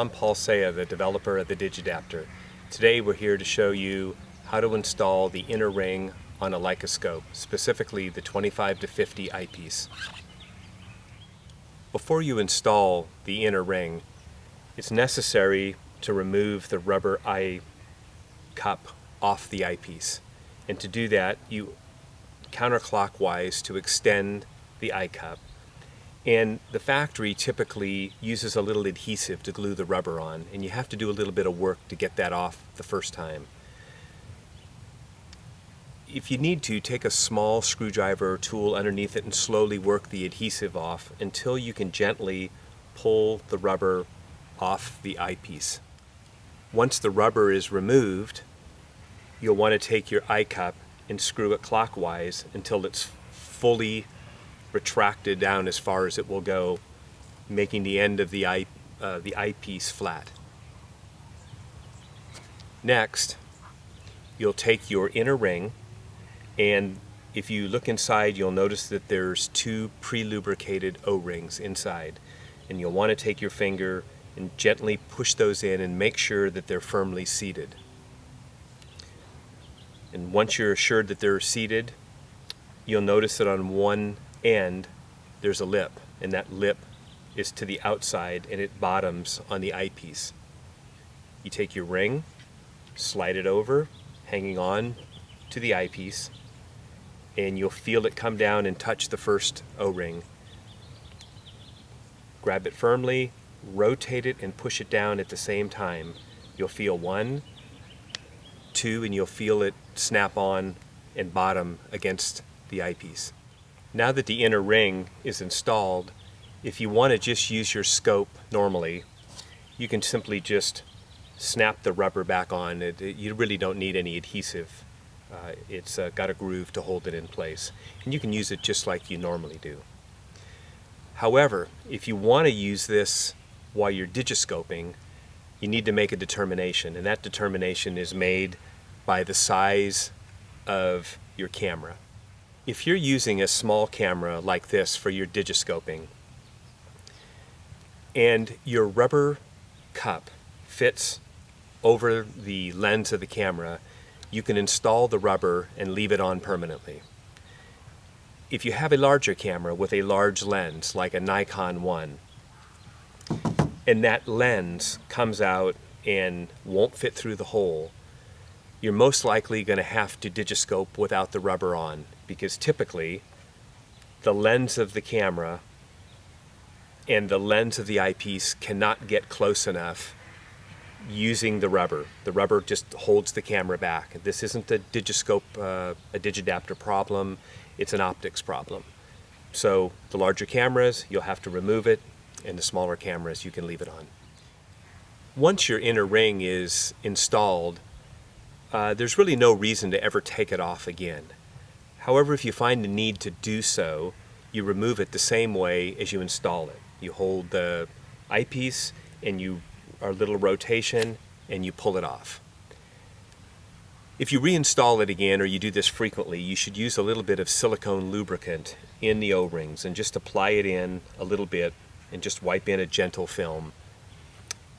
I'm Paul Saya, the developer of the Digidapter. Today we're here to show you how to install the inner ring on a Leica scope, specifically the 25 to 50 eyepiece. Before you install the inner ring, it's necessary to remove the rubber eye cup off the eyepiece. And to do that, you counterclockwise to extend the eye cup. And the factory typically uses a little adhesive to glue the rubber on, and you have to do a little bit of work to get that off the first time. If you need to, take a small screwdriver or tool underneath it and slowly work the adhesive off until you can gently pull the rubber off the eyepiece. Once the rubber is removed, you'll want to take your eye cup and screw it clockwise until it's fully retracted down as far as it will go, making the end of the eyepiece flat. Next, you'll take your inner ring, and if you look inside, you'll notice that there's two pre-lubricated O-rings inside, and you'll want to take your finger and gently push those in and make sure that they're firmly seated. And once you're assured that they're seated, you'll notice that on one end there's a lip, and that lip is to the outside and it bottoms on the eyepiece. You take your ring, slide it over, hanging on to the eyepiece, and you'll feel it come down and touch the first O-ring. Grab it firmly, rotate it, and push it down at the same time. You'll feel 1, 2, and you'll feel it snap on and bottom against the eyepiece. Now that the inner ring is installed, if you want to just use your scope normally, you can simply just snap the rubber back on. You really don't need any adhesive. It's got a groove to hold it in place. And you can use it just like you normally do. However, if you want to use this while you're digiscoping, you need to make a determination, and that determination is made by the size of your camera. If you're using a small camera like this for your digiscoping, and your rubber cup fits over the lens of the camera, you can install the rubber and leave it on permanently. If you have a larger camera with a large lens, like a Nikon 1, and that lens comes out and won't fit through the hole, you're most likely going to have to digiscope without the rubber on, because typically the lens of the camera and the lens of the eyepiece cannot get close enough using the rubber. The rubber just holds the camera back. This isn't a Digidapter problem, it's an optics problem. So the larger cameras, you'll have to remove it, and the smaller cameras, you can leave it on. Once your inner ring is installed, there's really no reason to ever take it off again. However, if you find the need to do so, you remove it the same way as you install it. You hold the eyepiece and you a little rotation and you pull it off. If you reinstall it again, or you do this frequently, you should use a little bit of silicone lubricant in the O-rings and just apply it in a little bit and just wipe in a gentle film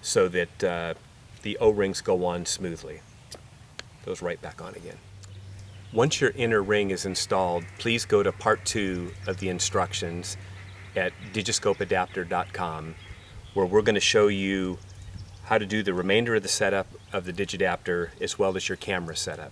so that the O-rings go on smoothly. Goes right back on again. Once your inner ring is installed, please go to part 2 of the instructions at digiscopeadapter.com, where we're going to show you how to do the remainder of the setup of the Digidapter as well as your camera setup.